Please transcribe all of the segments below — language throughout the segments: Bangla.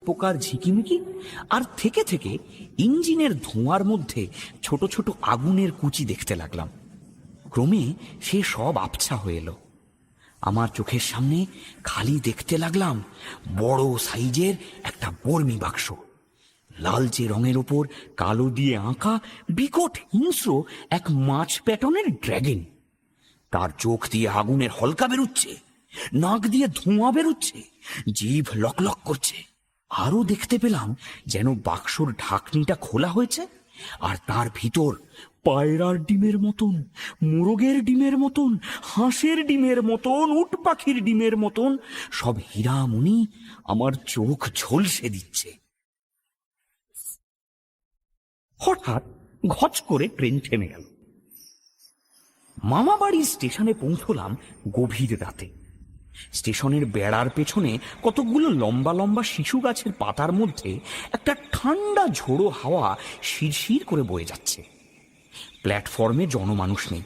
পোকার ঝিকিমিকি, আর থেকে থেকে ইঞ্জিনের ধোঁয়ার মধ্যে ছোট ছোট আগুনের কুচি দেখতে লাগলাম। ক্রমে সে সব আবছা হয়ে এলো। আমার চোখের সামনে খালি দেখতে লাগলাম বড় সাইজের একটা বর্মি বাক্স, লালচে রঙের ওপর কালো দিয়ে আঁকা বিকট হিংস্র এক মাছ প্যাটার্নের ড্র্যাগন। তার চোখ দিয়ে আগুনের হলকা বেরুচ্ছে, নাক দিয়ে ধোঁয়া বেরুচ্ছে, জিভ লকলক করছে। আরো দেখতে পেলাম যেন বাক্সর ঢাকনিটা খোলা হয়েছে, আর তার ভিতর পায়রার ডিমের মতন, মোরগের ডিমের মতন, হাঁসের ডিমের মতন, উট পাখির ডিমের মতন সব হীরামণি আমার চোখ ঝলসে দিচ্ছে। হঠাৎ ঘচ করে ট্রেন থেমে গেল। মামা বাড়ির স্টেশনে পৌঁছলাম গভীর রাতে। স্টেশনের বেড়ার পেছনে কতগুলো লম্বা লম্বা শিশু গাছের পাতার মধ্যে একটা ঠান্ডা ঝোড়ো হাওয়া শিরশির করে বয়ে যাচ্ছে। প্ল্যাটফর্মে জনমানুষ নেই।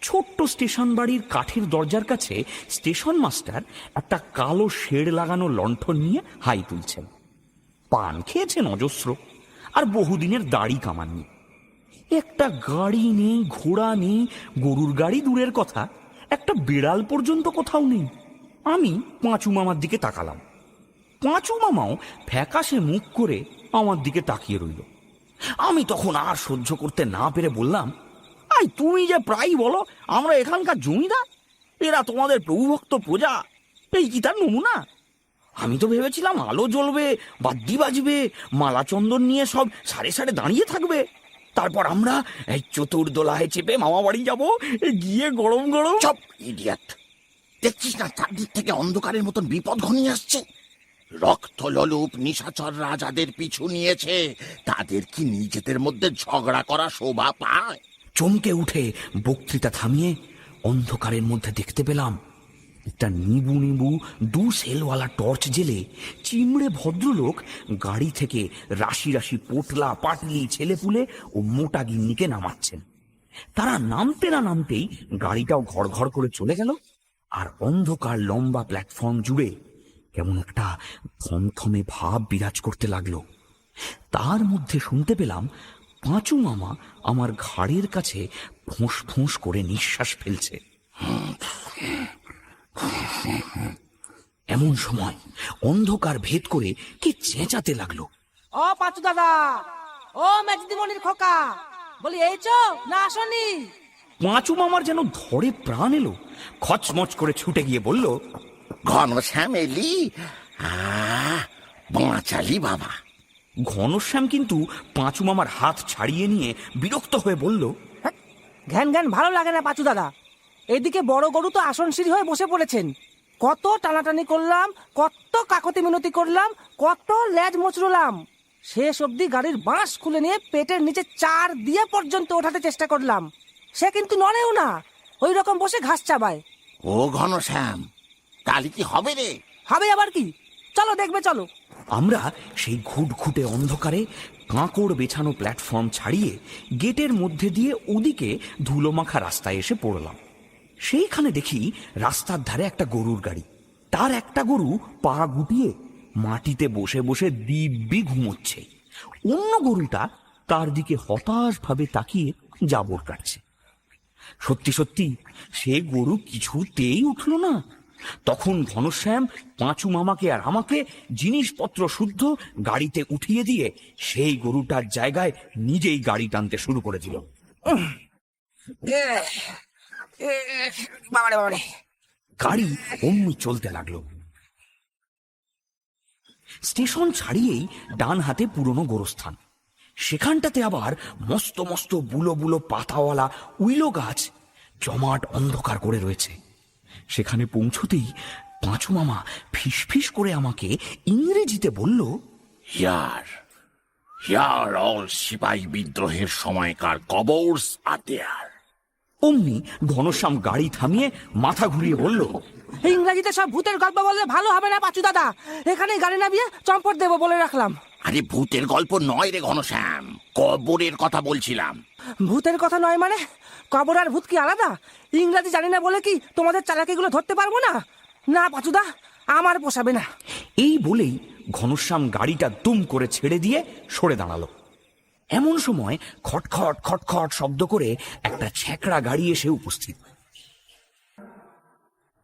ছোট্ট স্টেশন বাড়ির কাঠের দরজার কাছে স্টেশন মাস্টার একটা কালো শেড লাগানো লণ্ঠন নিয়ে হাই তুলছেন। পান খেয়েছেন অজস্র, আর বহুদিনের দাড়ি কামাননি। একটা গাড়ি নেই, ঘোড়া নেই, গরুর গাড়ি দূরের কথা, একটা বিড়াল পর্যন্ত কোথাও নেই। আমি পাঁচু মামার দিকে তাকালাম। পাঁচু মামাও ফ্যাকাশে মুখ করে আমার দিকে তাকিয়ে রইল। আমি তখন আর সহ্য করতে না পেরে বললাম, আই তুমি যে প্রায় বলো আমরা এখানকার জমিদার, এরা তোমাদের প্রভুভক্ত প্রজা, এই কি তার নমুনা? আমি তো ভেবেছিলাম আলো জ্বলবে, বাদ্যি বাজবে, মালা চন্দন নিয়ে সব সারে সারে দাঁড়িয়ে থাকবে, তারপর আমরা এই চতুর্দোলায় চেপে মামা বাড়ি যাবো, গিয়ে গরম গরম। সব ইডিয়েট, দেখছিস না চারদিক থেকে অন্ধকারের মতন বিপদ ঘনিয়ে আসছে? রক্ত লোলুপ নিশাচররা যাদের পিছু নিয়েছে তাদের কি নিজেদের মধ্যে ঝগড়া করা শোভা পায়? চমকে উঠে বক্তৃতা থামিয়ে অন্ধকারের মধ্যে দেখতে পেলাম একটা নিবু নিবু 2 সেলওয়ালা টর্চ জেলে চিমড়ে ভদ্রলোক গাড়ি থেকে রাশি রাশি পোটলা পাটলি ছেলেপুলে ও মোটা গিন্নিকে নামাচ্ছেন। তারা নামতে না নামতেই গাড়িটাও ঘড় ঘড় করে চলে গেল, আর অন্ধকার লম্বা প্ল্যাটফর্ম জুড়ে কেমন একটা থমথমে ভাব বিরাজ করতে লাগলো। তার মধ্যে শুনতে পেলাম পাঁচু মামা আমার ঘাড়ের কাছে ফোঁস ফোঁস করে নিঃশ্বাস ফেলছে। এমন সময় অন্ধকার ভেদ করে কি চেঁচাতে লাগলো, ও পাঁচু দাদা, ও মেজদিমণির খোকা, বলি এইছো না আসনি? পাঁচু মামার যেন ধরে প্রাণ এলো। খচমচ করে ছুটে গিয়ে বলল, ঘনশ্যাম এলি? বাঁচালি বাবা। ঘনশ্যাম কিন্তু পাঁচু মামার হাত ছাড়িয়ে নিয়ে বিরক্ত হয়ে বলল, ঘ্যান ঘ্যান ভালো লাগে না পাঁচু দাদা। এদিকে বড় গরু তো আসনসিঁড়ি হয়ে বসে পড়েছেন। কত টানাটানি করলাম, কত কাকতি মিনতি করলাম, কত লেজ মোচড়লাম, শেষ অবধি গাড়ির বাঁশ খুলে নিয়ে পেটের নিচে 4 দিয়ে পর্যন্ত ওঠাতে চেষ্টা করলাম। সে কিন্তু নড়েও না, ওই রকম বসে ঘাস চাবায়। ও ঘনশ্যাম, তাহলে কি হবে রে? হবে আবার কি, চলো দেখবে চলো। আমরা সেই ঘুটঘুটে অন্ধকারে কাঁকড় বেছানো প্ল্যাটফর্ম ছাড়িয়ে গেটের মধ্যে দিয়ে ওদিকে ধুলোমাখা রাস্তায় এসে পড়লাম। সেইখানে দেখি রাস্তার ধারে একটা গরুর গাড়ি। তার একটা গরু পা গুটিয়ে মাটিতে বসে বসে দিব্যি ঘুমোচ্ছে। অন্য গরুটা তার দিকে হতাশভাবে তাকিয়ে জাবর কাটছে। সত্যি সত্যি সে গরু কিছুতেই উঠল না। তখন ঘনশ্যাম পাঁচু মামাকে আর আমাকে জিনিসপত্র শুদ্ধ গাড়িতে উঠিয়ে দিয়ে সেই গরুটার জায়গায় নিজেই গাড়ি টানতে শুরু করে দিল। গাড়ি অমনি চলতে লাগলো। স্টেশন ছাড়িয়েই ডান হাতে পুরনো গোরস্থান। সেখানটাতে আবার মস্ত মস্ত বুলো বুলো পাতাওয়ালা উইলো গাছ জমাট অন্ধকার করে রয়েছে। সেখানে পৌঁছতেই পাঁচু মামা ফিস ফিস করে আমাকে ইংরেজিতে বলল, হিয়ার অল সিপাহী বিদ্রোহের সময়কার কবরস আর দেয়ার। অমনি ঘনশ্যাম গাড়ি থামিয়ে মাথা ঘুরিয়ে বলল, ইংরেজিতে সব ভূতের গল্প বললে ভালো হবে না পাঁচু দাদা। এখানে গাড়ি নামিয়ে চম্পট দেবো বলে রাখলাম। আরে ভূতের গল্প নয় রে ঘনশ্যাম, কবরের কথা বলছিলাম। ভূতের কথা নয় মানে? কবর আর ভূত কি আলাদা? ইংরেজি জানি না বলে কি তোমাদের চালাকিগুলো ধরতে পারবো না? না পাঁচুদা, আমার পোষাবে না। এই বলেই ঘনশ্যাম গাড়িটা দুম করে ছেড়ে দিয়ে সরে দাঁড়ালো। এমন সময় খটখট খটখট শব্দ করে একটা ছ্যাঁকড়া গাড়ি এসে উপস্থিত।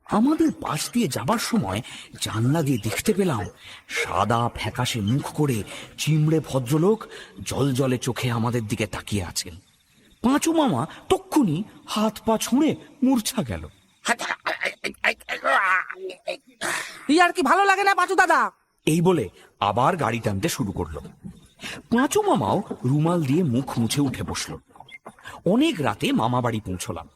আমাদের পাশ দিয়ে যাবার সময় জানলা দিয়ে দেখতে পেলাম সাদা ফ্যাকাশে মুখ করে চিমড়ে ভদ্রলোক জলজলে চোখে আমাদের দিকে তাকিয়ে আছেন। পাঁচু মামা তক্ষুনি হাত পা ছুঁড়ে মূর্ছা গেল। আর কি ভালো লাগে না পাঁচু দাদা? এই বলে আবার গাড়ি টানতে শুরু করলো। পাঁচু মামাও রুমাল দিয়ে মুখ মুছে উঠে বসল। অনেক রাতে মামা বাড়ি পৌঁছলাম।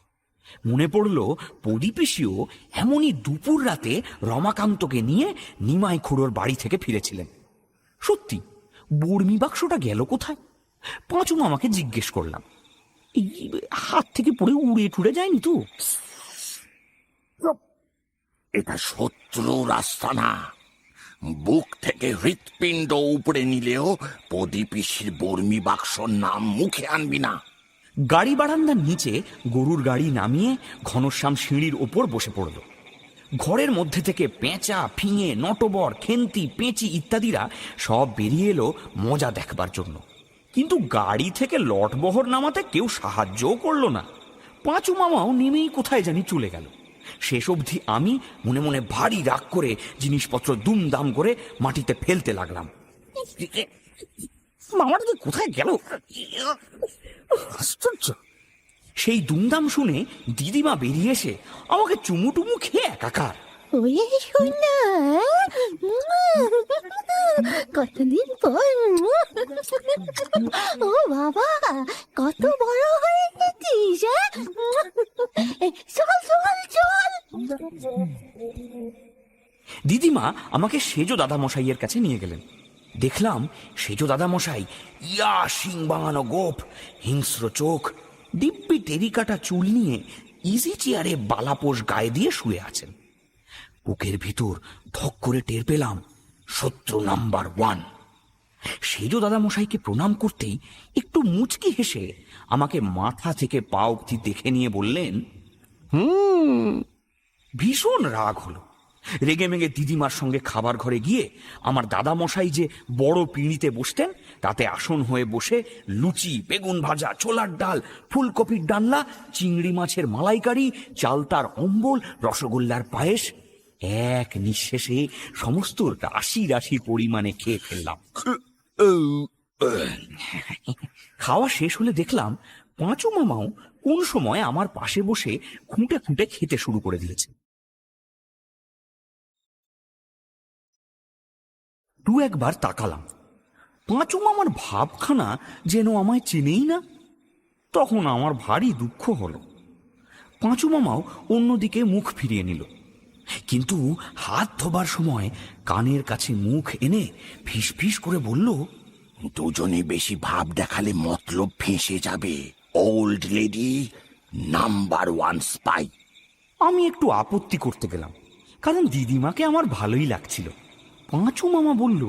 মনে পড়ল প্রদীপিসিও এমনই দুপুর রাতে রমাকান্তকে নিয়ে নিমাই খুড়োর বাড়ি থেকে ফিরেছিলেন। সত্যি বর্মি বাক্সটা গেল কোথায়? পাঁচু মামাকে জিজ্ঞেস করলাম। এই হাত থেকে পড়ে উড়ে টুড়ে যায়নি তো? এটা শত্রুর আস্তানা। বুক থেকে হৃৎপিণ্ড উপড়ে নিলেও প্রদীপিসির বর্মি বাক্সর নাম মুখে আনবি না। গাড়ি বারান্দার নিচে গরুর গাড়ি নামিয়ে ঘনশ্যাম সিঁড়ির ওপর বসে পড়ল। ঘরের মধ্যে থেকে পেঁচা, ফিঙে, নটবর, খেন্তি, পেঁচি ইত্যাদিরা সব বেরিয়ে এলো মজা দেখবার জন্য। কিন্তু গাড়ি থেকে লটবহর নামাতে কেউ সাহায্যও করলো না। পাঁচু মামাও নেমেই কোথায় জানি চলে গেল। শেষ অবধি আমি মনে মনে ভারী রাগ করে জিনিসপত্র দুমদাম করে মাটিতে ফেলতে লাগলাম। মামাটা যে কোথায় গেল? আশ্চর্য! সেই দুমদাম শুনে দিদিমা বেরিয়ে এসে আমাকে চুমুটুমু খেয়ে একাকার। কতদিন পর। ও বাবা, কত বড় হয়ে গেছিস। চল চল চল। দিদিমা আমাকে সেজো দাদামশাইয়ের কাছে নিয়ে গেলেন। দেখলাম সেজো দাদামশাই ইয়া শিং বাঙানো গোপ, হিংস্র চোখ, দিব্যি টেরিকাটা চুল নিয়ে ইজি চেয়ারে বালাপোষ গায়ে দিয়ে শুয়ে আছেন। বুকের ভিতর ধক করে টের পেলাম শত্রু নাম্বার 1। সেজো দাদামশাইকে প্রণাম করতেই একটু মুচকি হেসে আমাকে মাথা থেকে পা অবধি দেখে নিয়ে বললেন, ভীষণ রাগ হলো। রেগে মেগে দিদিমার সঙ্গে খাবার ঘরে গিয়ে আমার দাদামশাই যে বড় পিঁড়িতে বসতেন তাতে আসন হয়ে বসে লুচি, বেগুন ভাজা, ছোলার ডাল, ফুলকপির ডালনা, চিংড়ি মাছের মালাইকারি, চালতার অম্বল, রসগোল্লার পায়েস এক নিঃশেষে সমস্ত রাশি রাশি পরিমাণে খেয়ে ফেললাম। খাওয়া শেষ হলে দেখলাম পাঁচু মামাও কোন সময় আমার পাশে বসে খুঁটে খুঁটে খেতে শুরু করে দিয়েছে। দু একবার তাকালাম, পাঁচু মামার ভাবখানা যেন আমায় চেনেই না। তখন আমার ভারী দুঃখ হলো। পাঁচু মামাও অন্যদিকে মুখ ফিরিয়ে নিল, কিন্তু হাত ধোবার সময় কানের কাছে মুখ এনে ফিস ফিস করে বলল, দুজনে বেশি ভাব দেখালে মতলব ফেঁসে যাবে। Old lady number 1 spy. আমি একটু আপত্তি করতে গেলাম, কারণ দিদিমাকে আমার ভালোই লাগছিল। পাঁচু মামা বলল,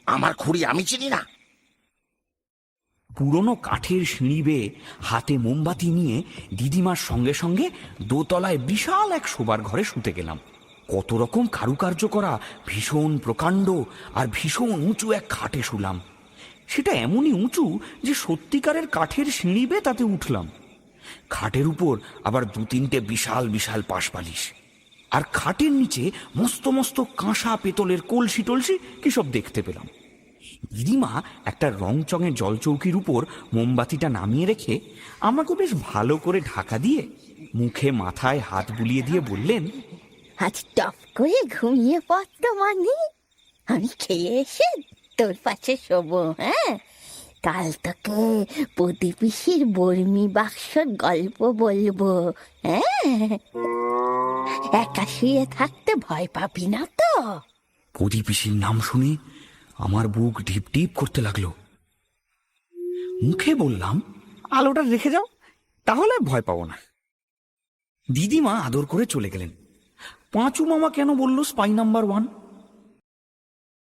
আমার খুঁড়ি আমি চিনি না। পুরনো কাঠের সিঁড়ি বেয়ে হাতে মোমবাতি নিয়ে দিদিমার সঙ্গে সঙ্গে দোতলায় বিশাল এক শোবার ঘরে শুতে গেলাম। কত রকম কারুকার্য করা ভীষণ প্রকাণ্ড আর ভীষণ উঁচু এক খাটে শুলাম। সেটা এমনই উঁচু যে সত্যিকারের কাঠের সিঁড়ি বেয়ে তাতে উঠলাম। খাটের উপর আবার 2-3টে বিশাল বিশাল পাশবালিশ, আর খাটের নিচে মস্ত মস্ত কাঁসা পেতলের কলসি টলসি কি সব দেখতে পেলাম। দিদিমা একটা রংচঙের জলচৌকির উপর মোমবাতিটা নামিয়ে রেখে আমাকে বেশ ভালো করে ঢাকা দিয়ে মুখে মাথায় হাত বুলিয়ে দিয়ে বললেন, আজ টপ করে ঘুমিয়ে পড়তো মানে আমি খেয়ে এসে তোর পাশে শোবো। হ্যাঁ, কাল তোকে প্রদীপিসির বর্মি বাক্সর গল্প বলবো। হ্যাঁ, একা শুয়ে থাকতে ভয় পাবি না তো? প্রদীপিসির নাম শুনে আমার বুক ঢিপ ঢিপ করতে লাগলো। মুখে বললাম, আলোটা রেখে যাও, তাহলে ভয় পাবো না। দিদিমা আদর করে চলে গেলেন। পাঁচু মামা কেন বলল স্পাই নাম্বার 1?